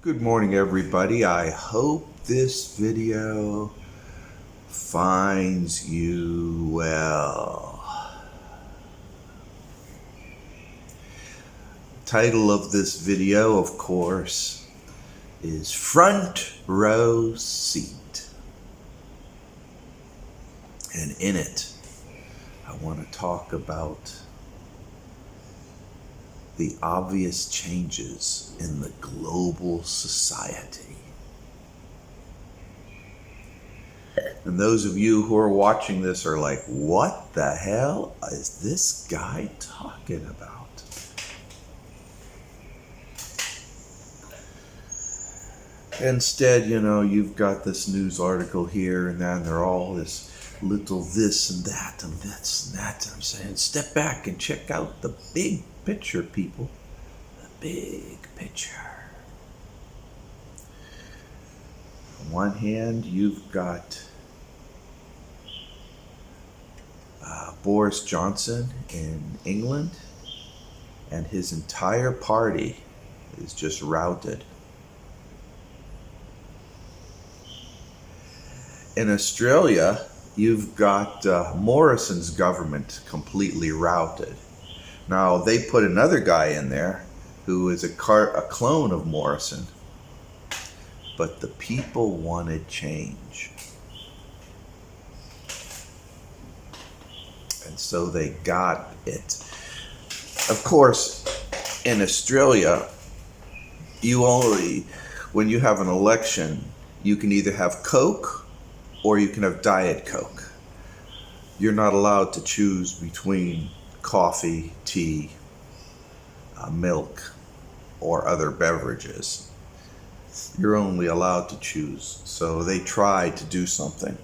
Good morning, everybody. I hope this video finds you well. Title of this video, of course, is Front Row Seat. And in it, I want to talk about the obvious changes in the global society. And those of you who are watching this are like, what the hell is this guy talking about? Instead, you've got this news article here and that, and they're all this little this and that and this and that. I'm saying, step back and check out the big picture, people. The big picture. On one hand, you've got Boris Johnson in England, and his entire party is just routed. In Australia, you've got Morrison's government completely routed. Now, they put another guy in there who is a clone of Morrison, but the people wanted change. And so they got it. Of course, in Australia, when you have an election, you can either have Coke or you can have Diet Coke. You're not allowed to choose between coffee, tea, milk, or other beverages. You're only allowed to choose. So they tried to do something.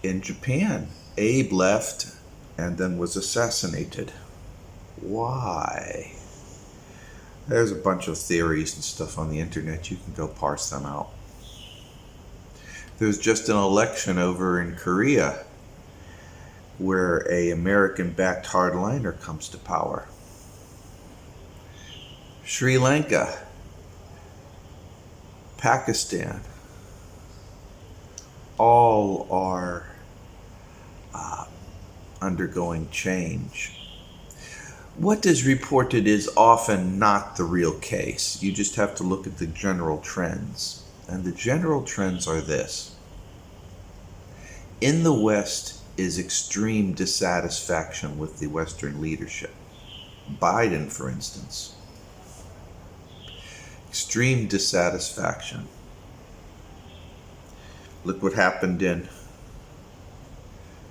In Japan, Abe left and then was assassinated. Why? There's a bunch of theories and stuff on the internet. You can go parse them out. There's just an election over in Korea where an American-backed hardliner comes to power. Sri Lanka, Pakistan, all are undergoing change. What is reported is often not the real case. You just have to look at the general trends. And the general trends are this. In the West is extreme dissatisfaction with the Western leadership. Biden, for instance. Extreme dissatisfaction. Look what happened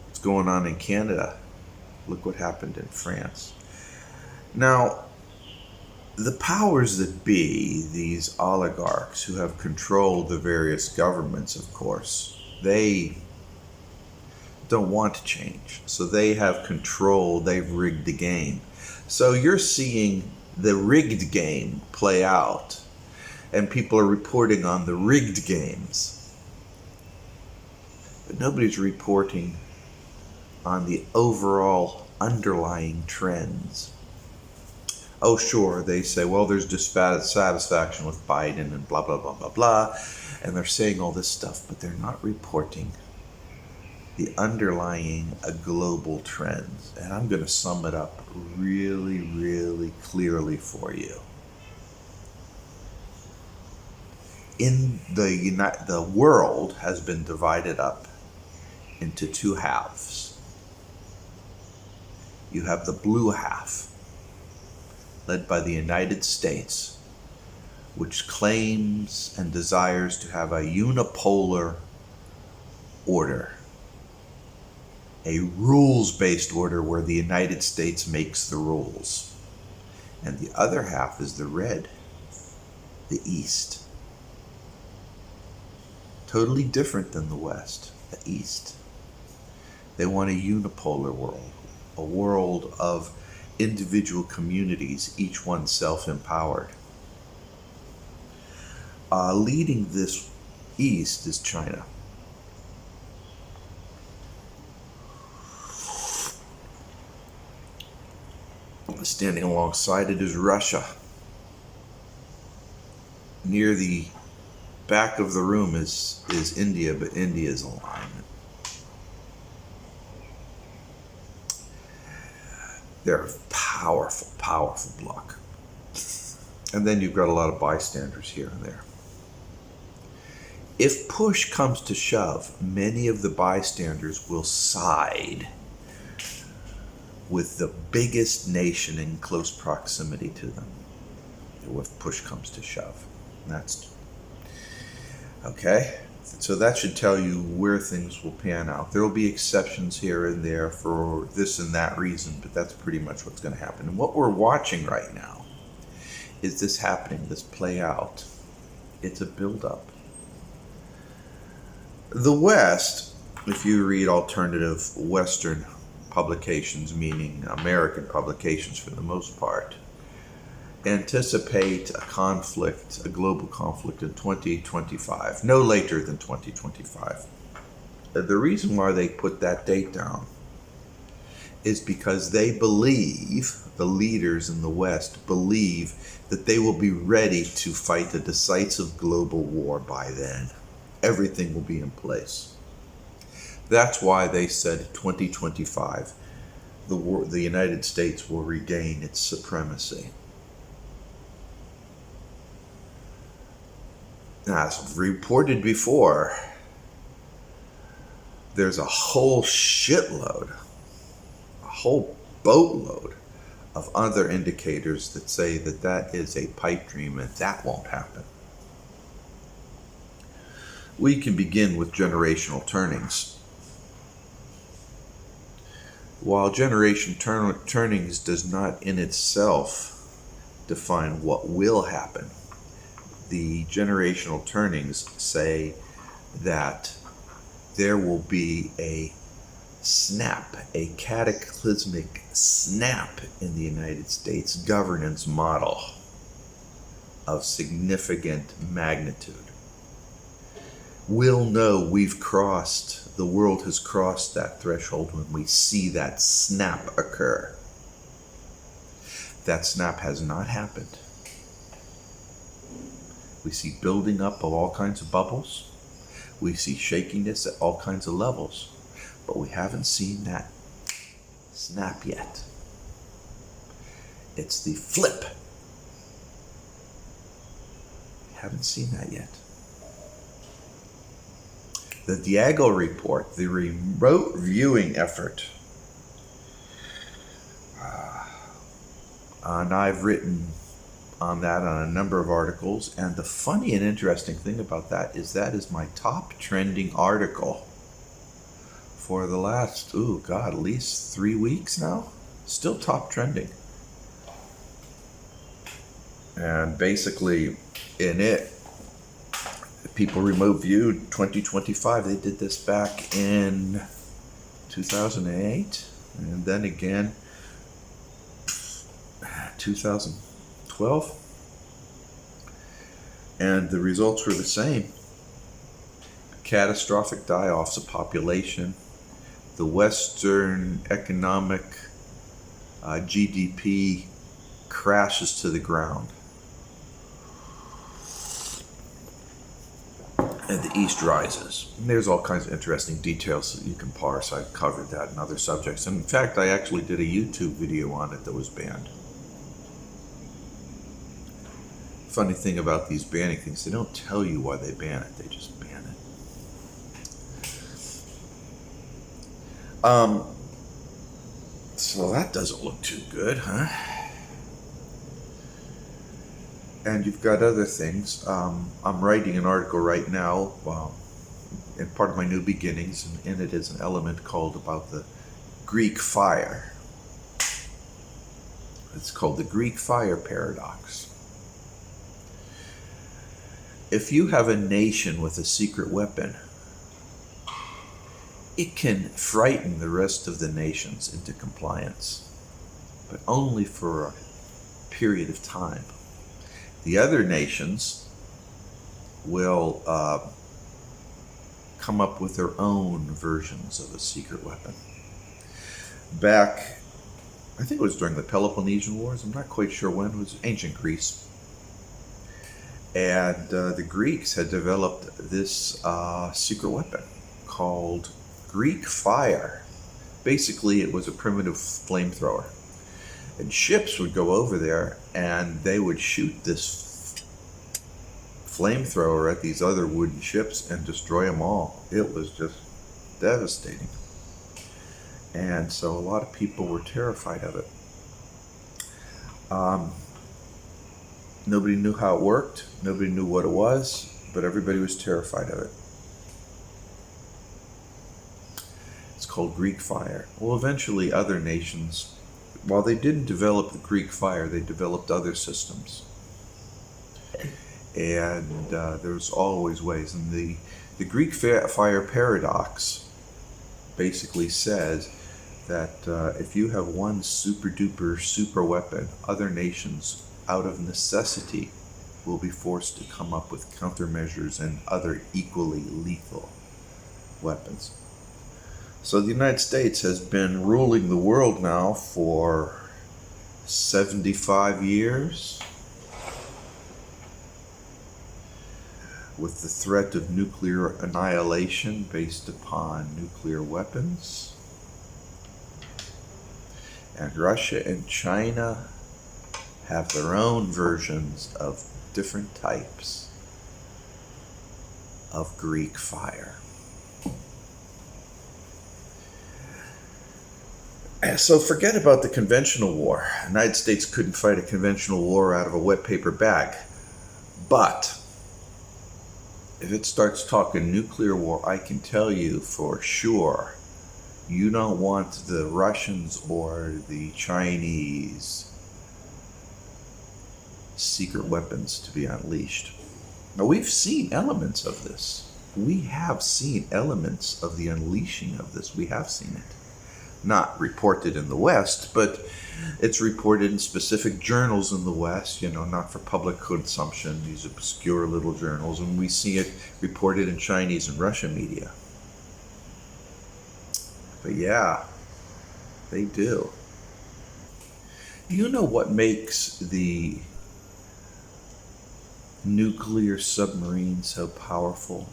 what's going on in Canada. Look what happened in France. Now, the powers that be, these oligarchs who have controlled the various governments, of course, they don't want to change. So they have control, they've rigged the game. So you're seeing the rigged game play out, and people are reporting on the rigged games. But nobody's reporting on the overall underlying trends. Oh, sure, they say, well, there's dissatisfaction with Biden and blah, blah, blah, blah, blah. And they're saying all this stuff, but they're not reporting the underlying global trends. And I'm going to sum it up really, really clearly for you. The world has been divided up into two halves. You have the blue half, led by the United States, which claims and desires to have a unipolar order, a rules-based order where the United States makes the rules. And the other half is the red, the East. Totally different than the West, the East. They want a unipolar world, a world of individual communities, each one self-empowered. Leading this East is China. Standing alongside it is Russia. near the back of the room is India, but India's alignment. They're a powerful, powerful bloc. And then you've got a lot of bystanders here and there. If push comes to shove, many of the bystanders will side with the biggest nation in close proximity to them. If push comes to shove. That's okay. So that should tell you where things will pan out. There will be exceptions here and there for this and that reason, but that's pretty much what's going to happen. And what we're watching right now is this happening, this play out. It's a buildup. The West, if you read alternative Western publications, meaning American publications for the most part, anticipate a conflict, a global conflict in 2025, no later than 2025. The reason why they put that date down is because they believe, the leaders in the West believe, that they will be ready to fight a decisive global war by then. Everything will be in place. That's why they said 2025, the United States will regain its supremacy. Now, as reported before, there's a whole shitload, a whole boatload of other indicators that say that that is a pipe dream and that won't happen. We can begin with generational turnings. While generation turnings does not in itself define what will happen, the generational turnings say that there will be a snap, a cataclysmic snap in the United States governance model of significant magnitude. We'll know the world has crossed that threshold when we see that snap occur. That snap has not happened. We see building up of all kinds of bubbles. We see shakiness at all kinds of levels. But we haven't seen that snap yet. It's the flip. We haven't seen that yet. The Diego report, the remote viewing effort, and I've written on that on a number of articles, and the funny and interesting thing about that is my top trending article for the last, at least 3 weeks now. Still top trending. And basically in it, people remote viewed 2025. They did this back in 2008, and then again 2012, and the results were the same. Catastrophic die-offs of population. The Western economic GDP crashes to the ground. And the East rises. And there's all kinds of interesting details that you can parse. I've covered that in other subjects. And in fact, I actually did a YouTube video on it that was banned. Funny thing about these banning things, they don't tell you why they ban it. They just ban it. So that doesn't look too good, huh? And you've got other things. I'm writing an article right now, in part of my New Beginnings, and in it is an element called about the Greek fire. It's called the Greek fire paradox. If you have a nation with a secret weapon, it can frighten the rest of the nations into compliance, but only for a period of time. The other nations will come up with their own versions of a secret weapon. Back, I think it was during the Peloponnesian Wars, I'm not quite sure when, it was ancient Greece. And the Greeks had developed this secret weapon called Greek fire. Basically, it was a primitive flamethrower. And ships would go over there and they would shoot this flamethrower at these other wooden ships and destroy them all. It was just devastating. And so a lot of people were terrified of it. Nobody knew how it worked. Nobody knew what it was, but everybody was terrified of it. It's called Greek fire. Well, eventually other nations, while they didn't develop the Greek fire, they developed other systems. And there's always ways. And the Greek fire paradox basically says that if you have one super duper super weapon, other nations out of necessity will be forced to come up with countermeasures and other equally lethal weapons. So the United States has been ruling the world now for 75 years with the threat of nuclear annihilation based upon nuclear weapons. And Russia and China have their own versions of different types of Greek fire. So forget about the conventional war. The United States couldn't fight a conventional war out of a wet paper bag. But if it starts talking nuclear war, I can tell you for sure, you don't want the Russians or the Chinese secret weapons to be unleashed. Now, we've seen elements of this. We have seen elements of the unleashing of this. We have seen it. Not reported in the West, but it's reported in specific journals in the West, not for public consumption, these obscure little journals, and we see it reported in Chinese and Russian media. But yeah, they do. You know what makes the nuclear submarine so powerful?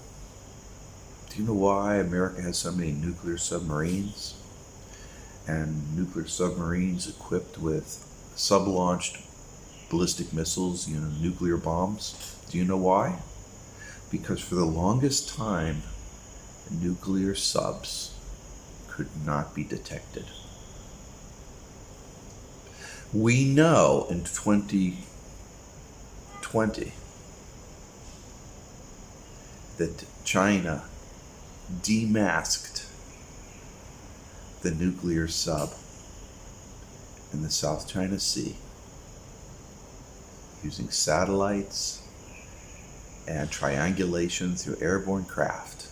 Do you know why America has so many nuclear submarines? And nuclear submarines equipped with sub-launched ballistic missiles, nuclear bombs. Do you know why? Because for the longest time, nuclear subs could not be detected. We know in 2020 that China demasked the nuclear sub in the South China Sea using satellites and triangulation through airborne craft,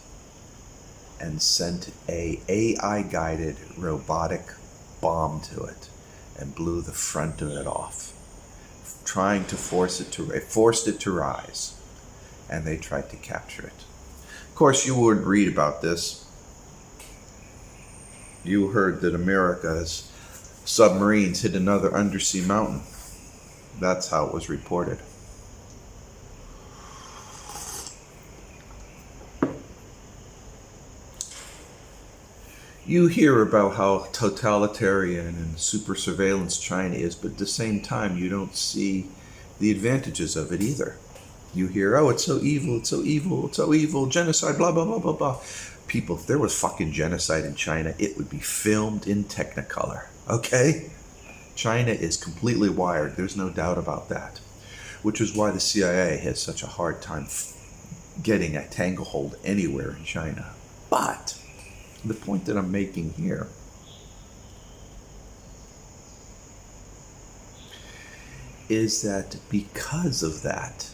and sent a AI-guided robotic bomb to it and blew the front of it off, trying to forced it to rise, and they tried to capture it. Of course, you wouldn't read about this. You heard that America's submarines hit another undersea mountain. That's how it was reported. You hear about how totalitarian and super surveillance China is, but at the same time, you don't see the advantages of it either. You hear, oh, it's so evil, it's so evil, it's so evil, genocide, blah, blah, blah, blah, blah. People, if there was fucking genocide in China, it would be filmed in Technicolor, okay? China is completely wired, there's no doubt about that. Which is why the CIA has such a hard time getting a tanglehold anywhere in China. But the point that I'm making here is that because of that,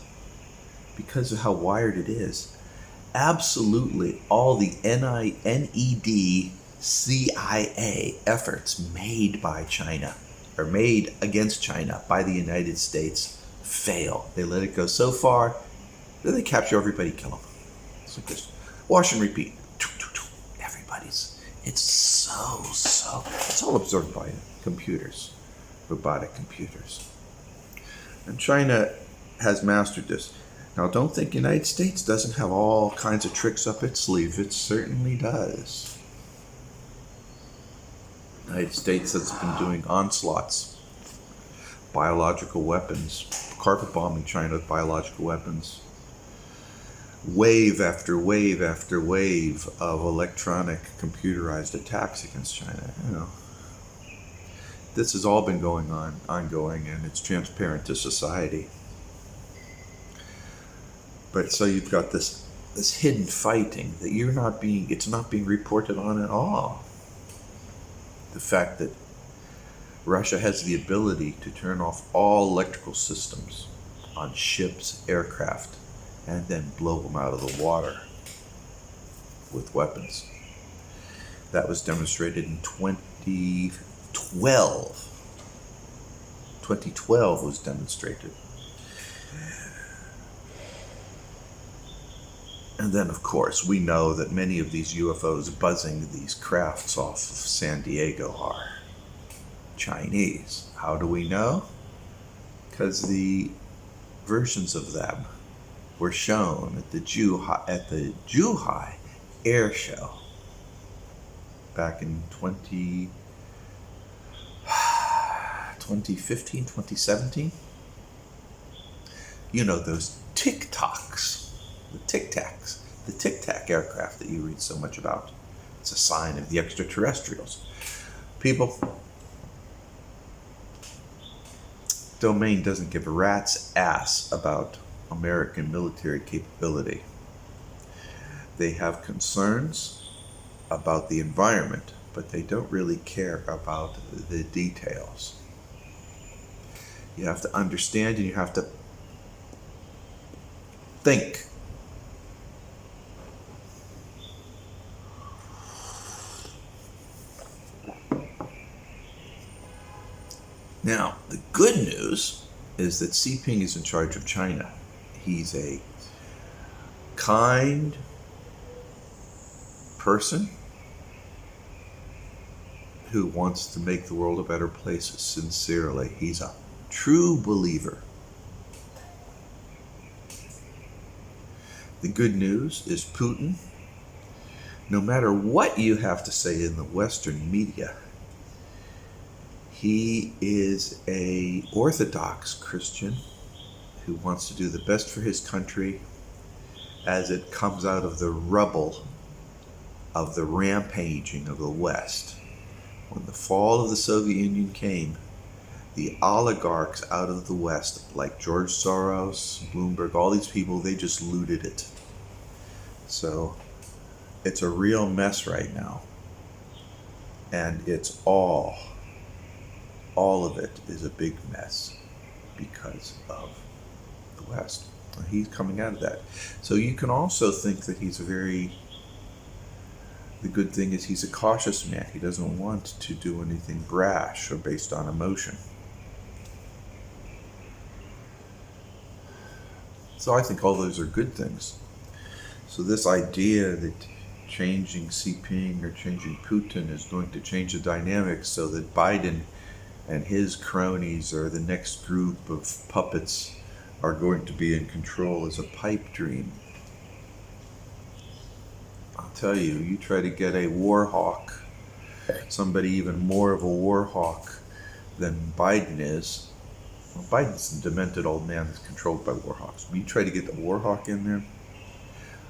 because of how wired it is, absolutely all the NED CIA efforts made by China, or made against China by the United States, fail. They let it go so far, then they capture everybody, kill them. It's like this. Wash and repeat. Everybody's. It's all absorbed by computers, robotic computers. And China has mastered this. Now, don't think the United States doesn't have all kinds of tricks up its sleeve. It certainly does. The United States has been doing onslaughts, biological weapons, carpet bombing China with biological weapons, wave after wave after wave of electronic computerized attacks against China. This has all been going on, ongoing, and it's transparent to society. But so you've got this hidden fighting that it's not being reported on at all. The fact that Russia has the ability to turn off all electrical systems on ships, aircraft, and then blow them out of the water with weapons. That was demonstrated in 2012. 2012 was demonstrated. And then, of course, we know that many of these UFOs buzzing these crafts off of San Diego are Chinese. How do we know? Because the versions of them were shown at the Zhuhai Air Show back in 2015, 2017. You know, those TikToks. The Tic Tac aircraft that you read so much about. It's a sign of the extraterrestrials. People, Domain doesn't give a rat's ass about American military capability. They have concerns about the environment, but they don't really care about the details. You have to understand and you have to think. Now, the good news is that Xi Jinping is in charge of China. He's a kind person who wants to make the world a better place sincerely. He's a true believer. The good news is Putin, no matter what you have to say in the Western media, he is a Orthodox Christian who wants to do the best for his country as it comes out of the rubble of the rampaging of the West. When the fall of the Soviet Union came, the oligarchs out of the West, like George Soros, Bloomberg, all these people, they just looted it. So it's a real mess right now. And it's all of it is a big mess because of the West. He's coming out of that. So you can also think that the good thing is he's a cautious man. He doesn't want to do anything brash or based on emotion. So I think all those are good things. So this idea that changing Xi Jinping or changing Putin is going to change the dynamics so that Biden and his cronies or the next group of puppets are going to be in control is a pipe dream. I'll tell you, you try to get a war hawk, somebody even more of a war hawk than Biden is. Well, Biden's a demented old man that's controlled by war hawks. But you try to get the war hawk in there,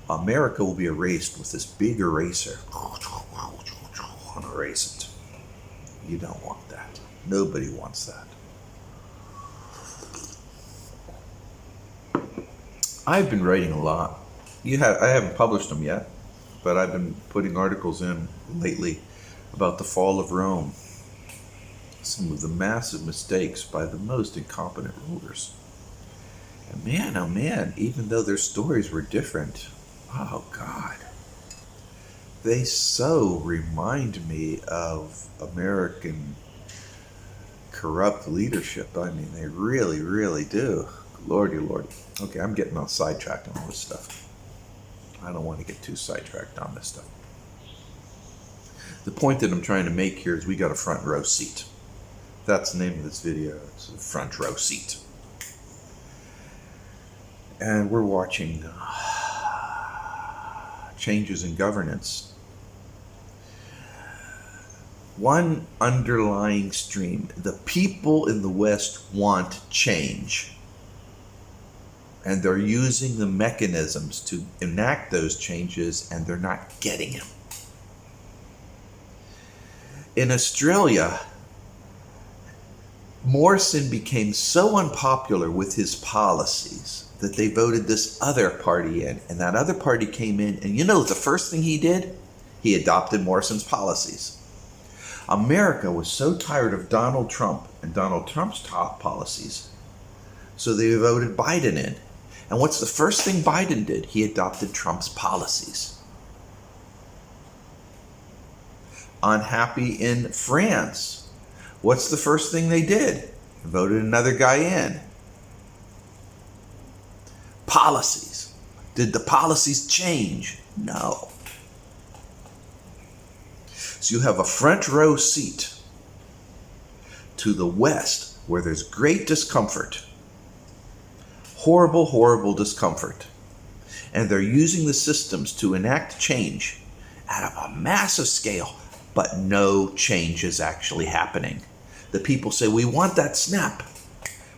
America will be erased with this big eraser. And erase it. You don't want that. Nobody wants that. I've been writing a lot. I haven't published them yet, but I've been putting articles in lately about the fall of Rome. Some of the massive mistakes by the most incompetent rulers. And man, oh man, even though their stories were different, oh God, they so remind me of American corrupt leadership. I mean, they really, really do. Lordy, Lordy. Okay, I'm getting all sidetracked on all this stuff. I don't want to get too sidetracked on this stuff. The point that I'm trying to make here is we got a front row seat. That's the name of this video. It's a front row seat. And we're watching changes in governance. One underlying stream: the people in the West want change. And they're using the mechanisms to enact those changes, and they're not getting them. In Australia, Morrison became so unpopular with his policies that they voted this other party in, and that other party came in, and you know the first thing he did? He adopted Morrison's policies. America was so tired of Donald Trump and Donald Trump's top policies, so they voted Biden in. And what's the first thing Biden did? He adopted Trump's policies. Unhappy in France. What's the first thing they did? Voted another guy in. Policies. Did the policies change? No. So you have a front row seat to the West where there's great discomfort. Horrible, horrible discomfort. And they're using the systems to enact change at a massive scale, but no change is actually happening. The people say, we want that snap.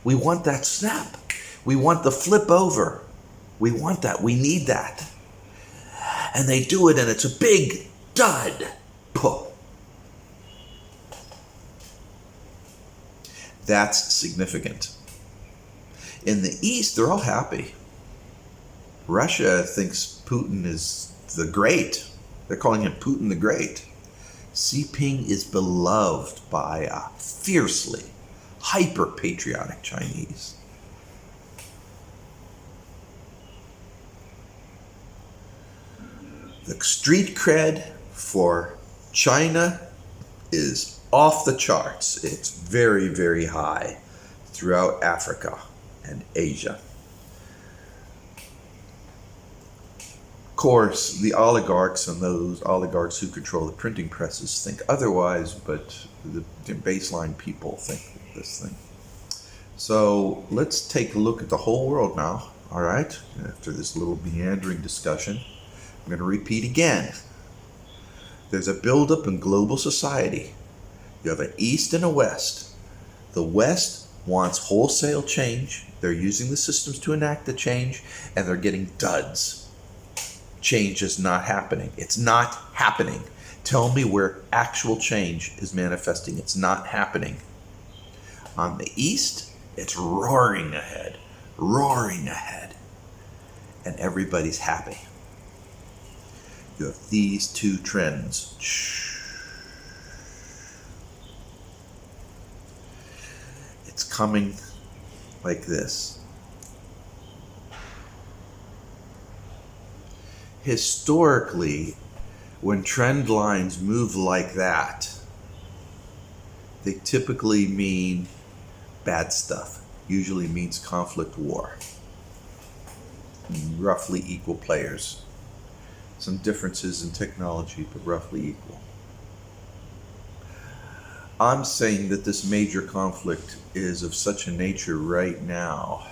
We want that snap. We want the flip over. We want that. We need that. And they do it, and it's a big dud. Puh. That's significant. In the East, they're all happy. Russia thinks Putin is the Great. They're calling him Putin the Great. Xi Jinping is beloved by a fiercely, hyper-patriotic Chinese. The street cred for China is off the charts. It's very, very high throughout Africa and Asia. Of course, the oligarchs and those oligarchs who control the printing presses think otherwise, but the baseline people think this thing. So let's take a look at the whole world now, all right? After this little meandering discussion, I'm going to repeat again. There's a buildup in global society. You have an East and a West. The West wants wholesale change. They're using the systems to enact the change, and they're getting duds. Change is not happening. It's not happening. Tell me where actual change is manifesting. It's not happening. On the East, it's roaring ahead, and everybody's happy. You have these two trends. It's coming like this. Historically, when trend lines move like that, they typically mean bad stuff. Usually means conflict, war. Roughly equal players. Some differences in technology, but roughly equal. I'm saying that this major conflict is of such a nature right now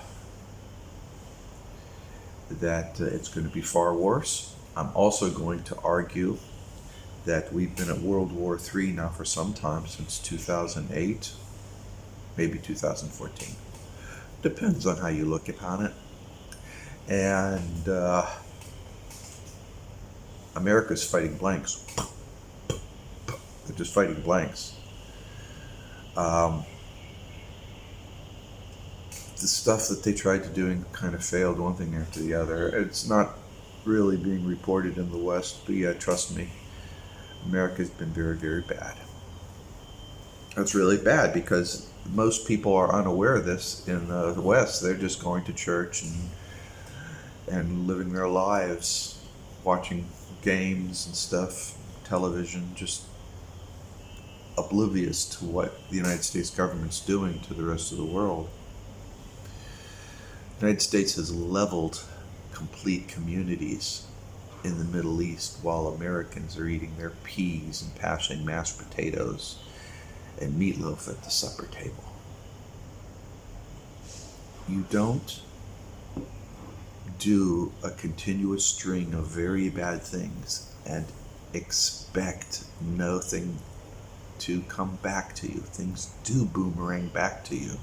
that it's going to be far worse. I'm also going to argue that we've been at World War III now for some time, since 2008, maybe 2014. Depends on how you look upon it. And America's fighting blanks. They're just fighting blanks. The stuff that they tried to do kind of failed, one thing after the other. It's not really being reported in the West, but yeah, trust me, America's been very, very bad. That's really bad because most people are unaware of this in the West. They're just going to church and living their lives, watching games and stuff, television, just oblivious to what the United States government's doing to the rest of the world. The United States has leveled complete communities in the Middle East while Americans are eating their peas and passing mashed potatoes and meatloaf at the supper table. You don't do a continuous string of very bad things and expect nothing to come back to you. Things do boomerang back to you.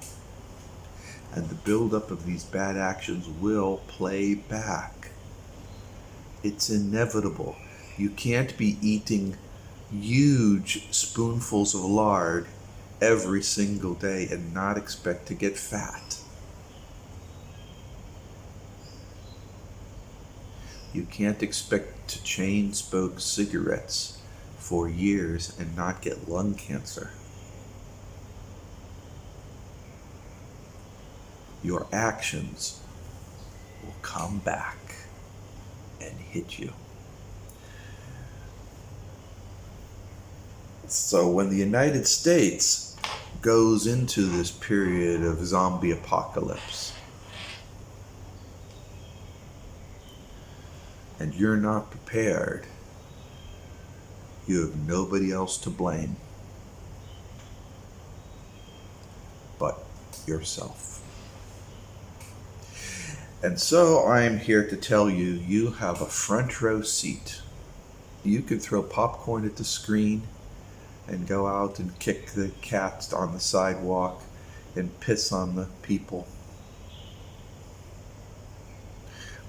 And the buildup of these bad actions will play back. It's inevitable. You can't be eating huge spoonfuls of lard every single day and not expect to get fat. You can't expect to chain smoke cigarettes for years and not get lung cancer. Your actions will come back and hit you. So when the United States goes into this period of zombie apocalypse, and you're not prepared, you have nobody else to blame but yourself. And so I'm here to tell you, you have a front row seat. You can throw popcorn at the screen and go out and kick the cats on the sidewalk and piss on the people.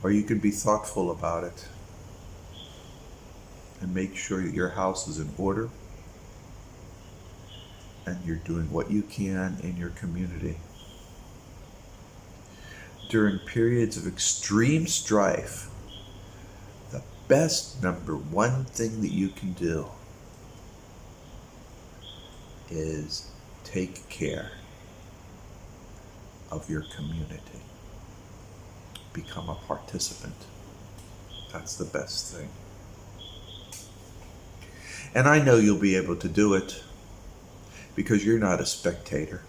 Or you can be thoughtful about it and make sure that your house is in order and you're doing what you can in your community. During periods of extreme strife, the best number one thing that you can do is take care of your community. Become a participant. That's the best thing. And I know you'll be able to do it because you're not a spectator.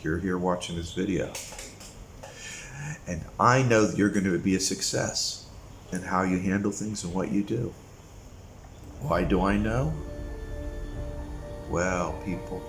You're here watching this video. And I know that you're going to be a success in how you handle things and what you do. Why do I know? Well, people,